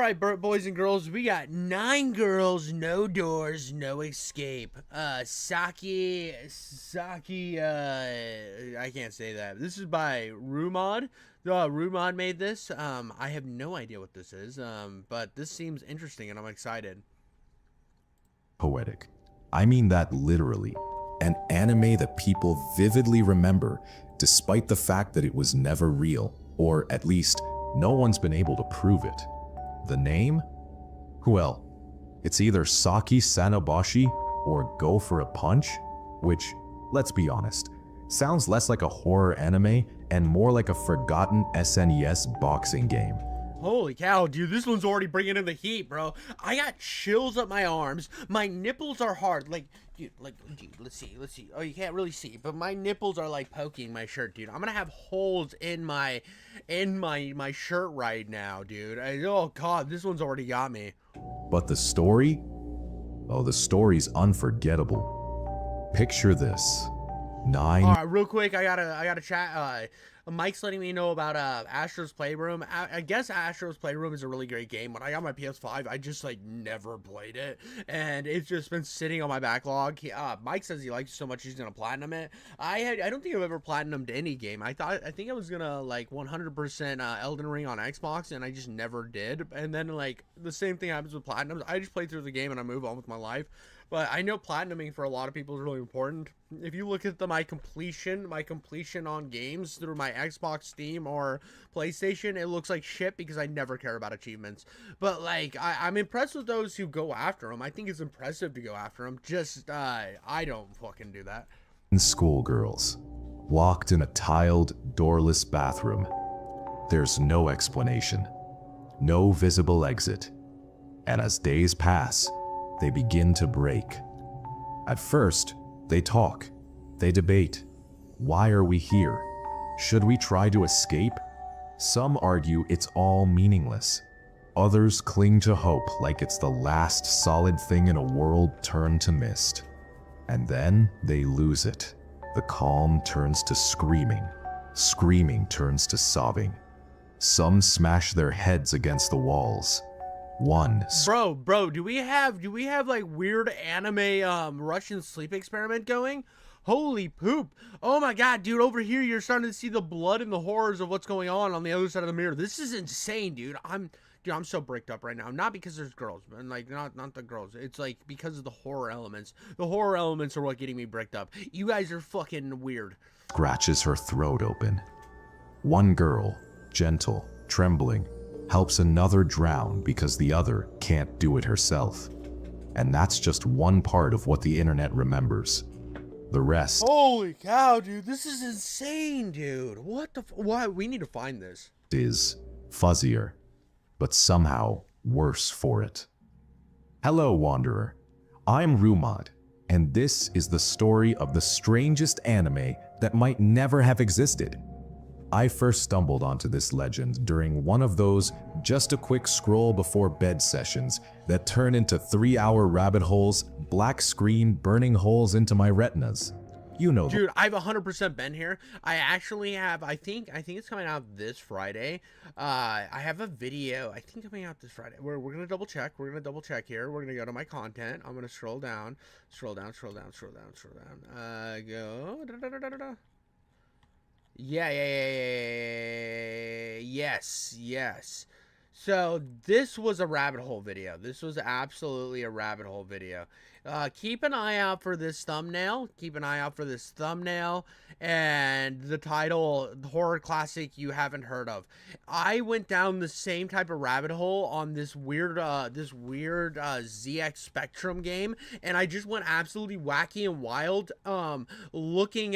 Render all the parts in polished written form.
Alright, boys and girls, we got 9 girls, no doors, no escape. Saki, I can't say that. This is by Rumod. Rumod made this. I have no idea what this is, but this seems interesting and I'm excited. Poetic. I mean that literally. An anime that people vividly remember, despite the fact that it was never real, or at least, no one's been able to prove it. The name? Well, it's either Saki Sonabashi or Go for a Punch, which, let's be honest, sounds less like a horror anime and more like a forgotten SNES boxing game. Holy cow, dude, this one's already bringing in the heat, bro. I got chills up my arms. My nipples are hard. Dude, let's see. Oh, you can't really see, but my nipples are like poking my shirt, dude. I'm gonna have holes in my shirt right now, dude. Oh god, this one's already got me. But the story? Oh, the story's unforgettable. Picture this. All right, real quick, I gotta chat. Mike's letting me know about Astro's Playroom. I guess Astro's Playroom is a really great game. When I got my PS5, I just like never played it, and it's just been sitting on my backlog. Mike says he likes it so much he's gonna platinum it. I don't think I've ever platinumed any game. I think I was gonna like 100% Elden Ring on Xbox, and I just never did. And then like the same thing happens with platinums. I just play through the game and I move on with my life. But I know platinuming for a lot of people is really important. If you look at my completion on games through my Xbox, Steam, or PlayStation, it looks like shit because I never care about achievements. But like, I'm impressed with those who go after them. I think it's impressive to go after them. Just, I don't fucking do that. Schoolgirls, locked in a tiled, doorless bathroom. There's no explanation, no visible exit. And as days pass, they begin to break. At first, they talk, they debate. Why are we here? Should we try to escape? Some argue it's all meaningless. Others cling to hope like it's the last solid thing in a world turned to mist. And then they lose it. The calm turns to screaming. Screaming turns to sobbing. Some smash their heads against the walls. Bro, do we have like weird anime Russian sleep experiment going? Holy poop. Oh my god, dude, over here you're starting to see the blood and the horrors of what's going on the other side of the mirror. This is insane, dude. I'm so bricked up right now. Not because there's girls, and like not the girls. It's like because of the horror elements. The horror elements are what getting me bricked up. You guys are fucking weird. Scratches her throat open. One girl, gentle, trembling, helps another drown because the other can't do it herself. And that's just one part of what the internet remembers. The rest— Holy cow, dude, this is insane, dude. What the why? We need to find this. —is fuzzier, but somehow worse for it. Hello, Wanderer. I'm Rumod, and this is the story of the strangest anime that might never have existed. I first stumbled onto this legend during one of those just a quick scroll before bed sessions that turn into 3-hour rabbit holes, black screen burning holes into my retinas. You know, dude, I've 100% been here. I actually have, I think it's coming out this Friday. I have a video, I think coming out this Friday. We're going to double check. We're going to double check here. We're going to go to my content. I'm going to scroll down. Go. Yes. So this was a rabbit hole video. This was absolutely a rabbit hole video. Keep an eye out for this thumbnail. And the title, horror classic you haven't heard of. I went down the same type of rabbit hole on this weird ZX Spectrum game, and I just went absolutely wacky and wild, looking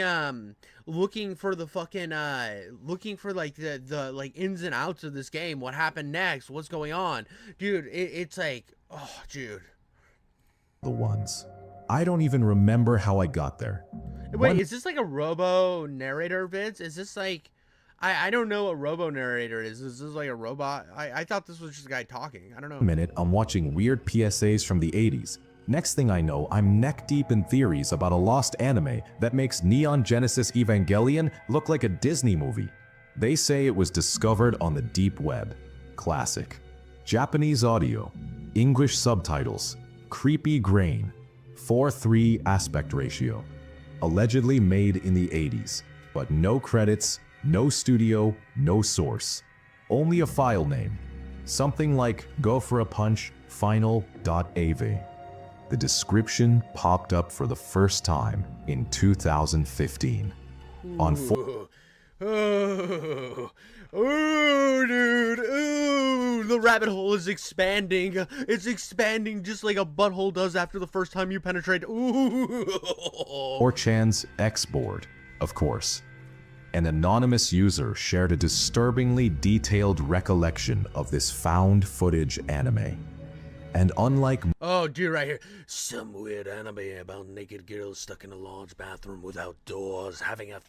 for the fucking looking for like the like ins and outs of this game. What happened next? What's going on, dude? It's like, oh, dude. the ones. I don't even remember how I got there. Wait, is this like a robo narrator, Vince? Is this like, I don't know what robo narrator is. Is this like a robot? I thought this was just a guy talking. I don't know. Minute, I'm watching weird PSAs from the 80s. Next thing I know, I'm neck deep in theories about a lost anime that makes Neon Genesis Evangelion look like a Disney movie. They say it was discovered on the deep web. Classic. Japanese audio, English subtitles, creepy grain, 4:3 aspect ratio. Allegedly made in the 80s, but no credits, no studio, no source. Only a file name. Something like Go for a Punch final.av. The description popped up for the first time in 2015. On Dude. Ooh, the rabbit hole is expanding. It's expanding just like a butthole does after the first time you penetrate. Ooh. 4chan's X board, of course. An anonymous user shared a disturbingly detailed recollection of this found footage anime. And unlike oh, dude, right here. Some weird anime about naked girls stuck in a large bathroom without doors, having a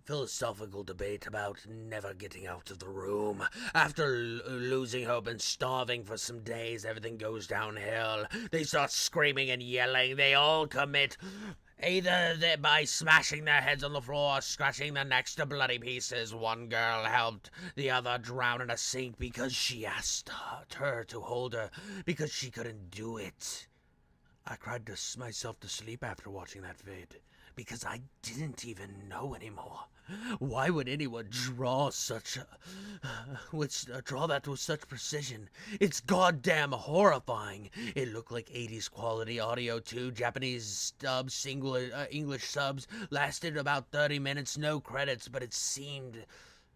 philosophical debate about never getting out of the room. After losing hope and starving for some days, everything goes downhill. They start screaming and yelling. They all commit either by smashing their heads on the floor or scratching their necks to bloody pieces. One girl helped the other drown in a sink because she asked her to hold her because she couldn't do it. I cried myself to sleep after watching that vid because I didn't even know anymore. Why would anyone draw draw that with such precision? It's goddamn horrifying. It looked like 80s quality audio too. Japanese subs, English subs lasted about 30 minutes, no credits, but it seemed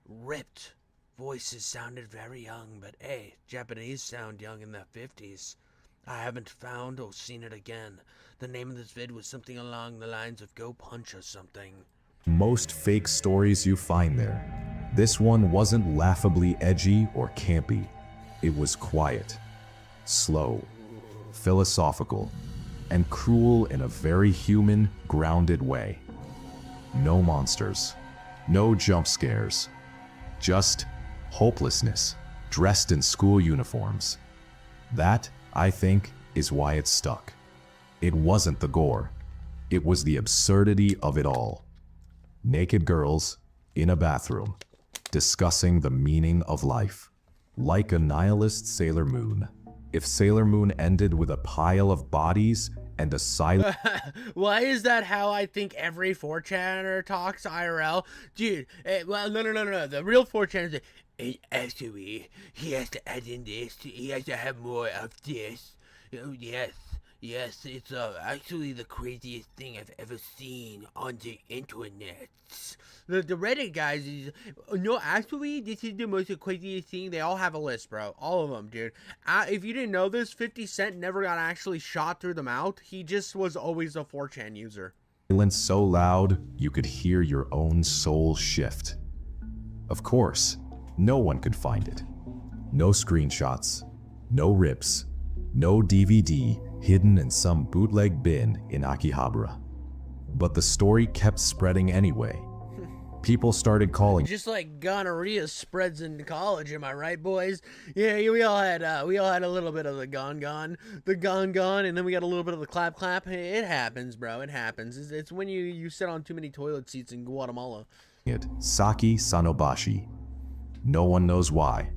ripped. Voices sounded very young, but hey, Japanese sound young in their 50s. I haven't found or seen it again. The name of this vid was something along the lines of Go Punch or something. most fake stories you find there, this one wasn't laughably edgy or campy. It was quiet, slow, philosophical, and cruel in a very human, grounded way. No monsters, no jump scares, just hopelessness dressed in school uniforms. That, I think, is why it stuck. It wasn't the gore. It was the absurdity of it all. Naked girls in a bathroom, discussing the meaning of life. Like a nihilist Sailor Moon. If Sailor Moon ended with a pile of bodies and a silent... Why is that how I think every 4chaner talks IRL? Dude, well, no. The real 4chaner is, actually, he has to add in this. He has to have more of this. Oh, yes, it's actually the craziest thing I've ever seen on the internet. The Reddit guys is, no, actually, this is the most craziest thing. They all have a list, bro. All of them, dude. If you didn't know this, 50 Cent never got actually shot through the mouth. He just was always a 4chan user. Silence so loud, you could hear your own soul shift. Of course, no one could find it. No screenshots, no rips, no DVD hidden in some bootleg bin in Akihabara. But the story kept spreading anyway. People started calling... Just like gonorrhea spreads in college, am I right, boys? Yeah, we all had a little bit of the gone, and then we got a little bit of the clap. It happens, bro. It happens. It's when you sit on too many toilet seats in Guatemala. Saki Sonabashi. No one knows why.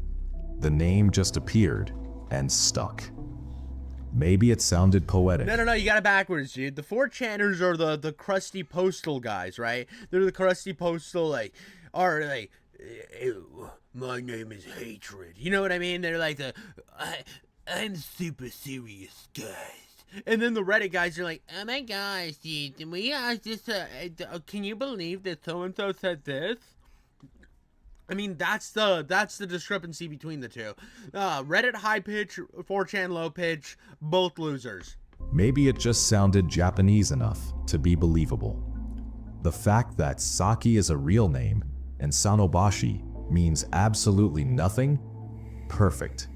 The name just appeared and stuck. Maybe it sounded poetic. No, you got it backwards, dude. The 4chaners are the crusty postal guys, right? They're the crusty postal, ew, my name is Hatred. You know what I mean? They're like I'm super serious, guys. And then the Reddit guys are like, oh my gosh, dude, we asked this, can you believe that so-and-so said this? I mean, that's the discrepancy between the two. Reddit high pitch, 4chan low pitch, both losers. Maybe it just sounded Japanese enough to be believable. The fact that Saki is a real name and Sonabashi means absolutely nothing? Perfect.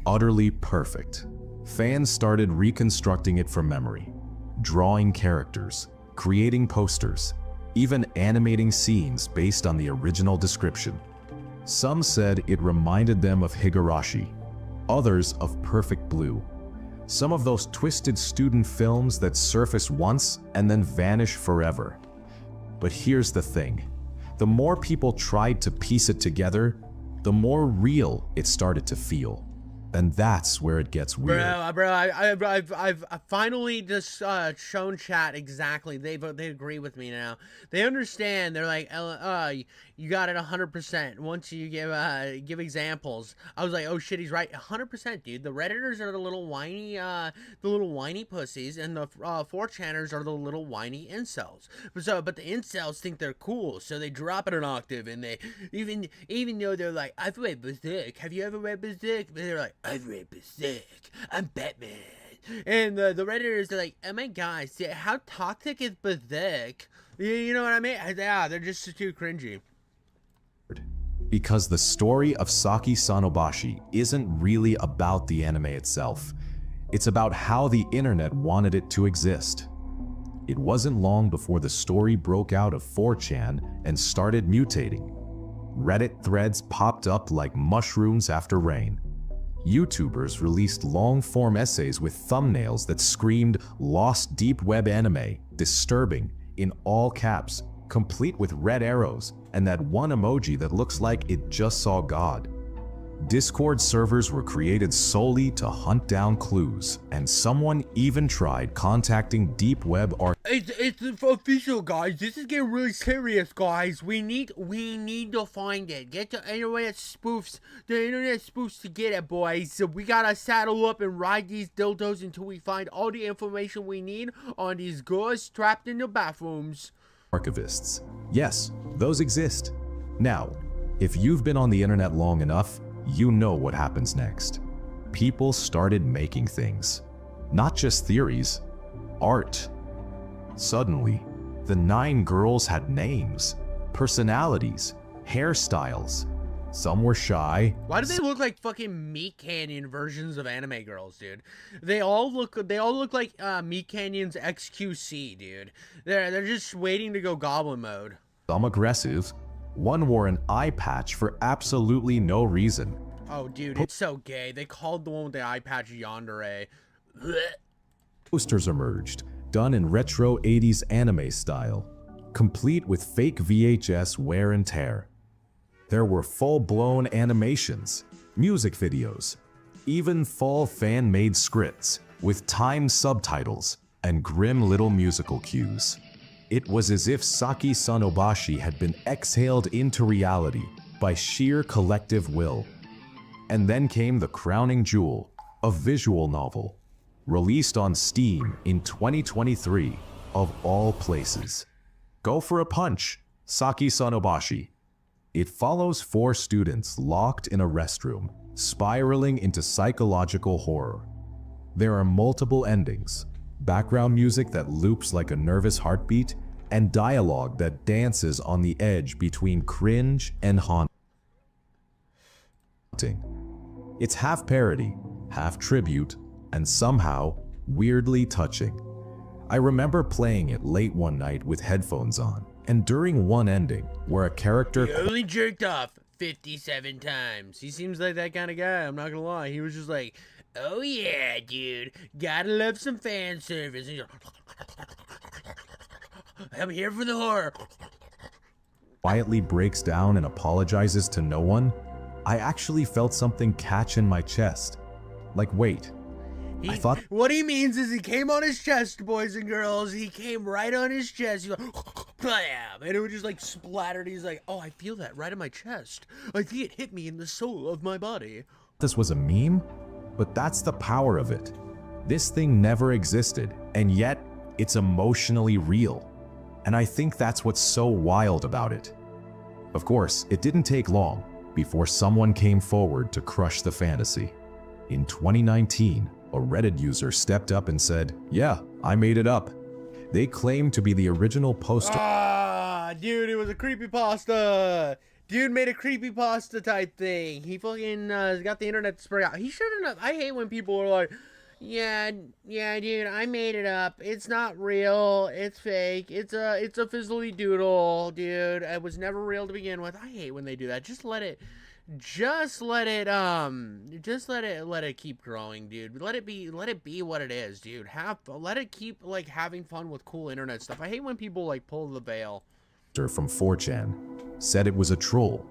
Utterly perfect. Fans started reconstructing it from memory, drawing characters, creating posters, even animating scenes based on the original description. Some said it reminded them of Higurashi, others of Perfect Blue. Some of those twisted student films that surface once and then vanish forever. But here's the thing. The more people tried to piece it together, the more real it started to feel. And that's where it gets weird. I've finally just shown chat exactly. They agree with me now. They understand. They're like, you got it 100%. Once you give examples, I was like, oh shit, he's right, 100%, dude. The Redditors are the little whiny pussies, and the 4chaners are the little whiny incels. But the incels think they're cool, so they drop it an octave, and they even though they're like, I've read Berserk. Have you ever read Berserk? But they're like, I've read Berserk. I'm Batman. And the Redditors are like, oh my god, how toxic is Berserk? You know what I mean? Yeah, they're just too cringy. Because the story of Saki Sonabashi isn't really about the anime itself. It's about how the internet wanted it to exist. It wasn't long before the story broke out of 4chan and started mutating. Reddit threads popped up like mushrooms after rain. YouTubers released long-form essays with thumbnails that screamed "Lost Deep Web Anime," "Disturbing," in all caps, complete with red arrows and that one emoji that looks like it just saw God. Discord servers were created solely to hunt down clues, and someone even tried contacting deep web It's official, guys. This is getting really serious, guys. We need to find it. Get the internet spoofs. The internet spoofs to get it, boys. So we gotta saddle up and ride these dildos until we find all the information we need on these girls trapped in the bathrooms. Archivists. Yes, those exist. Now, if you've been on the internet long enough, you know what happens next. People started making things. Not just theories, art. Suddenly, the 9 girls had names, personalities, hairstyles. Some were shy. Why do they look like fucking Meat Canyon versions of anime girls, dude? They all look like Meat Canyon's XQC, dude. They're just waiting to go goblin mode. Some aggressive. One wore an eye patch for absolutely no reason. Oh, dude, it's so gay. They called the one with the eye patch yandere. Posters emerged, done in retro 80s anime style, complete with fake VHS wear and tear. There were full-blown animations, music videos, even full fan-made scripts with timed subtitles and grim little musical cues. It was as if Saki Sonabashi had been exhaled into reality by sheer collective will. And then came the crowning jewel, a visual novel, released on Steam in 2023, of all places. Go for a punch, Saki Sonabashi. It follows 4 students locked in a restroom, spiraling into psychological horror. There are multiple endings, background music that loops like a nervous heartbeat, and dialogue that dances on the edge between cringe and haunting. It's half parody, half tribute, and somehow weirdly touching. I remember playing it late one night with headphones on, and during one ending, where a character He only jerked off 57 times. He seems like that kind of guy, I'm not gonna lie. He was just like, oh yeah, dude, gotta love some fan service. I'm here for the horror. Quietly breaks down and apologizes to no one, I actually felt something catch in my chest. Like, wait, I thought... What he means is he came on his chest, boys and girls. He came right on his chest. He's like, blam, and it was just like splattered. He's like, oh, I feel that right in my chest. I think it hit me in the soul of my body. This was a meme, but that's the power of it. This thing never existed, and yet it's emotionally real. And I think that's what's so wild about it. Of course, it didn't take long before someone came forward to crush the fantasy. In 2019, a Reddit user stepped up and said, yeah, I made it up. They claimed to be the original poster. Ah, dude, it was a creepypasta. Dude made a creepypasta type thing. He fucking got the internet to spread out. He shouldn't have. I hate when people are like, yeah, dude, I made it up. It's not real. It's fake. It's a fizzly doodle, dude. It was never real to begin with. I hate when they do that. Just let it keep growing, dude. Let it be what it is, dude. Let it keep like having fun with cool internet stuff. I hate when people like pull the veil. From 4chan said it was a troll.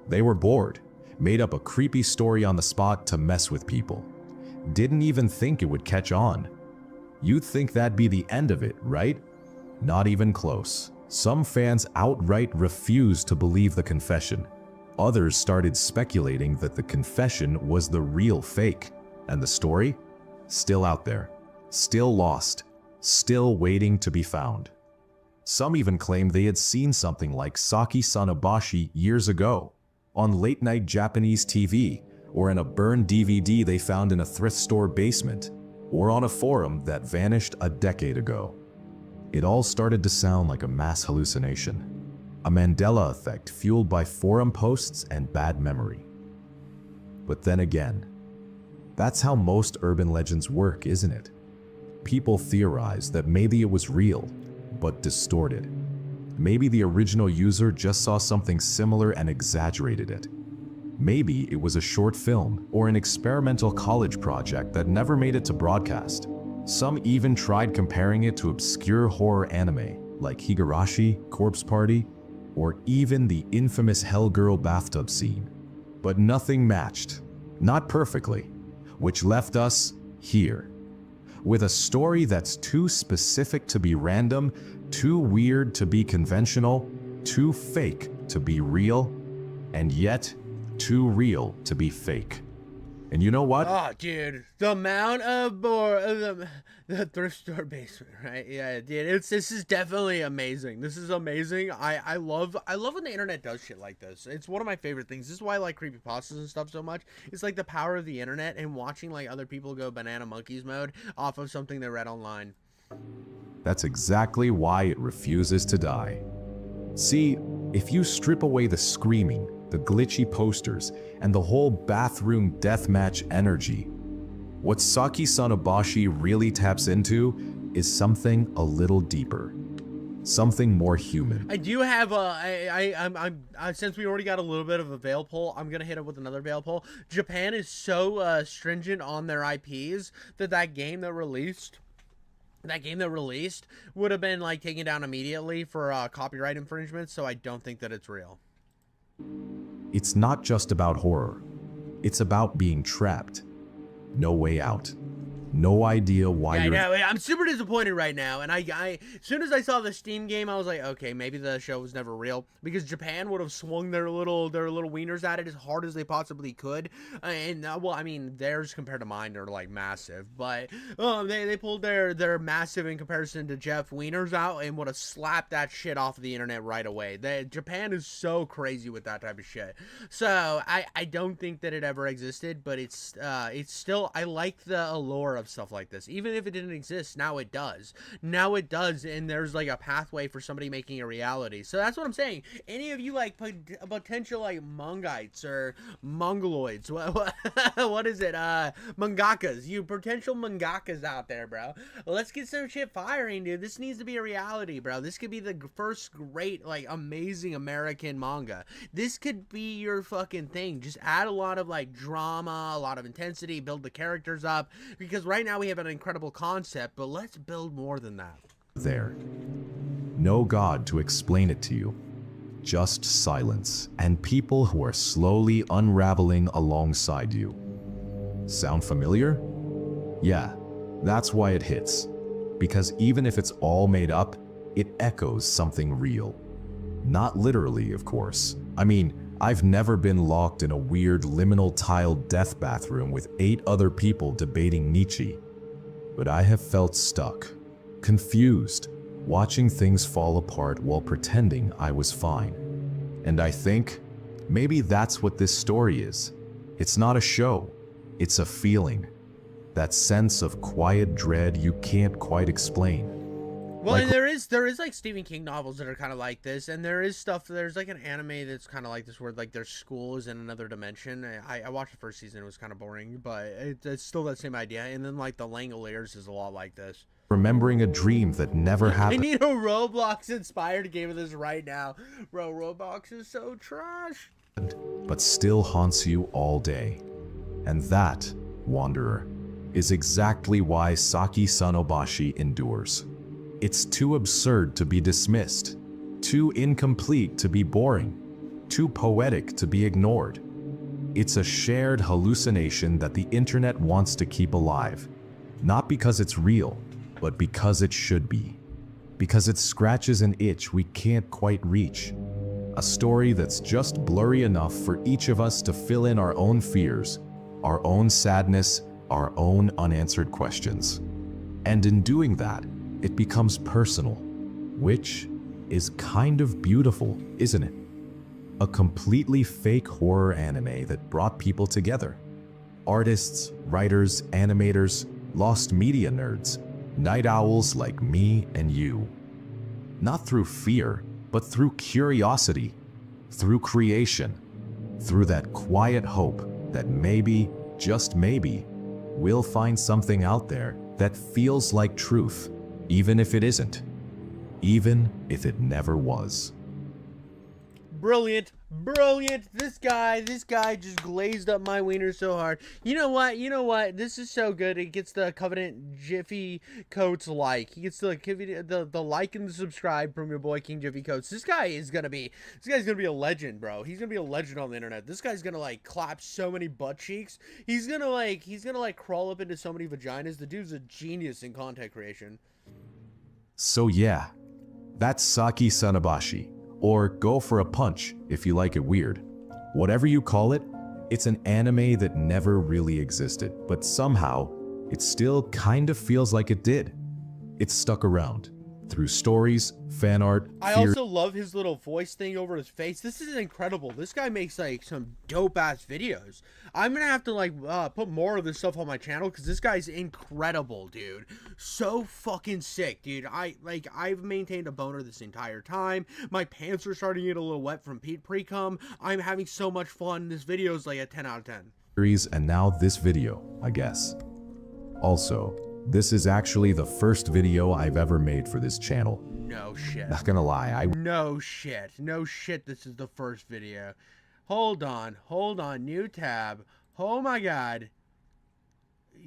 They were bored. made up a creepy story on the spot to mess with people. Didn't even think it would catch on. You'd think that'd be the end of it, right? Not even close. Some fans outright refused to believe the confession. Others started speculating that the confession was the real fake. And the story? Still out there. Still lost. Still waiting to be found. Some even claimed they had seen something like Saki Sonabashi years ago, on late-night Japanese TV, or in a burned DVD they found in a thrift store basement, or on a forum that vanished a decade ago. It all started to sound like a mass hallucination, a Mandela effect fueled by forum posts and bad memory. But then again, that's how most urban legends work, isn't it? People theorize that maybe it was real, but distorted. Maybe the original user just saw something similar and exaggerated it. Maybe it was a short film or an experimental college project that never made it to broadcast. Some even tried comparing it to obscure horror anime like Higurashi, Corpse Party, or even the infamous Hellgirl bathtub scene. But nothing matched, not perfectly, which left us here, with a story that's too specific to be random, too weird to be conventional, too fake to be real, and yet too real to be fake. And you know what? Oh, dude, the amount of the thrift store basement, right? Yeah, dude, this is definitely amazing. This is amazing. I love when the internet does shit like this. It's one of my favorite things. This is why I like creepypastas and stuff so much. It's like the power of the internet and watching like other people go banana monkeys mode off of something they read online. That's exactly why it refuses to die. See, if you strip away the screaming, the glitchy posters, and the whole bathroom deathmatch energy, what Saki Sonabashi really taps into is something a little deeper, something more human. I do have since we already got a little bit of a veil pull, I'm gonna hit it with another veil pull. Japan is so stringent on their IPs that game that released would have been like taken down immediately for copyright infringement. So I don't think that it's real. It's not just about horror. It's about being trapped. No way out. No idea why you're... I'm super disappointed right now. And as soon as I saw the Steam game, I was like, okay, maybe the show was never real, because Japan would have swung their little wieners at it as hard as they possibly could. Well, I mean, theirs compared to mine are like massive, but they pulled their massive in comparison to Jeff Wieners out and would have slapped that shit off of the internet right away. Japan is so crazy with that type of shit. So I don't think that it ever existed, but it's still, I like the allure of stuff like this. Even if it didn't exist, now it does, and there's like a pathway for somebody making a reality. So that's what I'm saying. Any of you like potential like Mongites or Mongoloids, what is it, mangakas, you potential mangakas out there, bro, let's get some shit firing, dude. This needs to be a reality, bro. This could be the first great, like, amazing American manga. This could be your fucking thing. Just add a lot of like drama, a lot of intensity, build the characters up, because right now we have an incredible concept, but let's build more than that. There. No God to explain it to you. Just silence, and people who are slowly unraveling alongside you. Sound familiar? Yeah, that's why it hits. Because even if it's all made up, it echoes something real. Not literally, of course. I mean, I've never been locked in a weird liminal tiled death bathroom with 8 other people debating Nietzsche. But I have felt stuck, confused, watching things fall apart while pretending I was fine. And I think maybe that's what this story is. It's not a show, it's a feeling. That sense of quiet dread you can't quite explain. Well, and there is like Stephen King novels that are kind of like this, and there's like an anime that's kind of like this, where like their school is in another dimension. I watched the first season; it was kind of boring, but it's still that same idea. And then like the Langoliers is a lot like this. Remembering a dream that never happened. I need a Roblox-inspired game of this right now, bro. Roblox is so trash. But still haunts you all day, and that, Wanderer, is exactly why Saki Sonabashi endures. It's too absurd to be dismissed, too incomplete to be boring, too poetic to be ignored. It's a shared hallucination that the internet wants to keep alive. Not because it's real, but because it should be. Because it scratches an itch we can't quite reach. A story that's just blurry enough for each of us to fill in our own fears, our own sadness, our own unanswered questions. And in doing that, it becomes personal, which is kind of beautiful, isn't it? A completely fake horror anime that brought people together. Artists, writers, animators, lost media nerds, night owls like me and you. Not through fear, but through curiosity, through creation, through that quiet hope that maybe, just maybe, we'll find something out there that feels like truth, even if it isn't, even if it never was. Brilliant, brilliant. This guy just glazed up my wiener so hard. You know what? This is so good. It gets the Covenant Jiffy Coats like. He gets the like and the subscribe from your boy King Jiffy Coats. This guy's gonna be a legend, bro. He's gonna be a legend on the internet. This guy's gonna like clap so many butt cheeks. He's gonna like crawl up into so many vaginas. The dude's a genius in content creation. So yeah, that's Saki Sonabashi. Or Go for a Punch, if you like it weird. Whatever you call it, it's an anime that never really existed, but somehow, it still kind of feels like it did. It's stuck around, through stories, fan art, I also love his little voice thing over his face. This is incredible. This guy makes like some dope ass videos. I'm gonna have to like put more of this stuff on my channel because this guy's incredible, dude. So fucking sick, dude. I've maintained a boner this entire time. My pants are starting to get a little wet from pre-cum. I'm having so much fun. This video is like a 10 out of 10. series, and now this video, I guess. Also, this is actually the first video I've ever made for this channel. No shit. Not gonna lie, No shit. No shit, this is the first video. Hold on, new tab. Oh my god.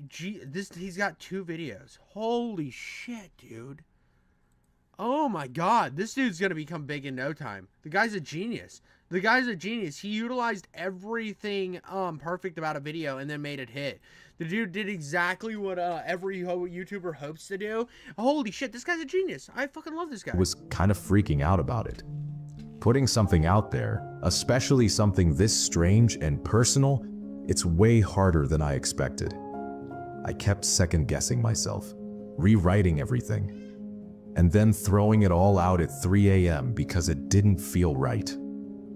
Gee, he's got 2 videos. Holy shit, dude. Oh my god, this dude's gonna become big in no time. The guy's a genius. He utilized everything perfect about a video and then made it hit. The dude did exactly what every YouTuber hopes to do. Holy shit, this guy's a genius. I fucking love this guy. was kind of freaking out about it. Putting something out there, especially something this strange and personal, it's way harder than I expected. I kept second-guessing myself, rewriting everything, and then throwing it all out at 3 a.m. because it didn't feel right.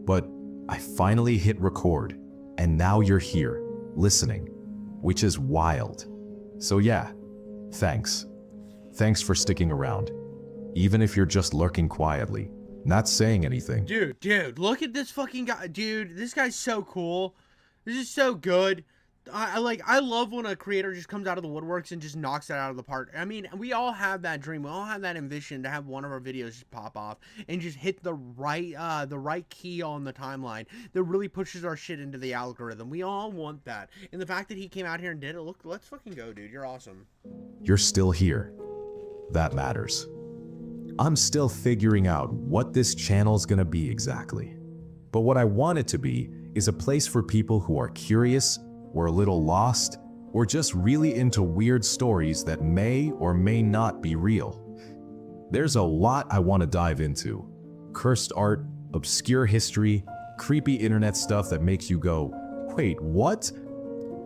But I finally hit record, and now you're here, listening, which is wild. So yeah, thanks. Thanks for sticking around, even if you're just lurking quietly, not saying anything. Dude, look at this fucking guy. Dude, this guy's so cool. This is so good. I love when a creator just comes out of the woodworks and just knocks it out of the park. I mean, we all have that dream. We all have that ambition to have one of our videos just pop off and just hit the right key on the timeline that really pushes our shit into the algorithm. We all want that. And the fact that he came out here and did it, look, let's fucking go, dude. You're awesome. You're still here. That matters. I'm still figuring out what this channel's gonna be exactly. But what I want it to be is a place for people who are curious, or a little lost, or just really into weird stories that may or may not be real. There's a lot I want to dive into. Cursed art, obscure history, creepy internet stuff that makes you go, wait, what?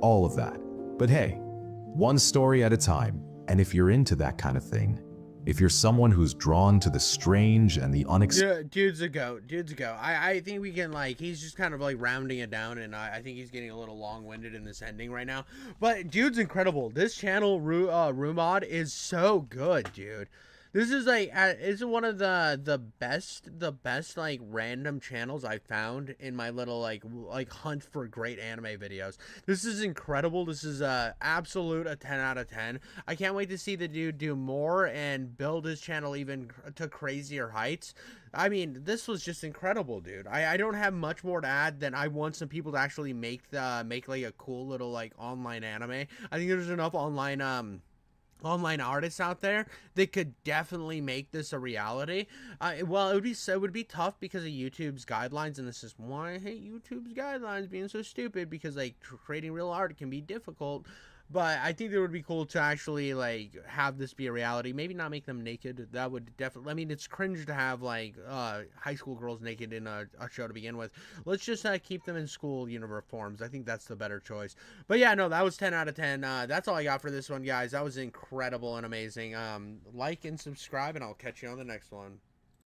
All of that. But hey, one story at a time, and if you're into that kind of thing, if you're someone who's drawn to the strange and the unexpected... Dude's a goat. I think we can, like, he's just kind of, like, rounding it down, and I think he's getting a little long-winded in this ending right now. But dude's incredible. This channel, Rumod, is so good, dude. This is, like, it's one of the best, like, random channels I found in my little, like hunt for great anime videos. This is incredible. This is a 10 out of 10. I can't wait to see the dude do more and build his channel even to crazier heights. I mean, this was just incredible, dude. I don't have much more to add than I want some people to actually make like a cool little, like, online anime. I think there's enough online, online artists out there that could definitely make this a reality. Well, it would be tough because of YouTube's guidelines, and this is why I hate YouTube's guidelines being so stupid, because like creating real art can be difficult. But I think it would be cool to actually like have this be a reality. Maybe not make them naked. That would definitely. I mean, it's cringe to have like high school girls naked in a show to begin with. Let's just keep them in school uniforms. I think that's the better choice. But yeah, no, that was 10 out of 10. That's all I got for this one, guys. That was incredible and amazing. Like and subscribe, and I'll catch you on the next one.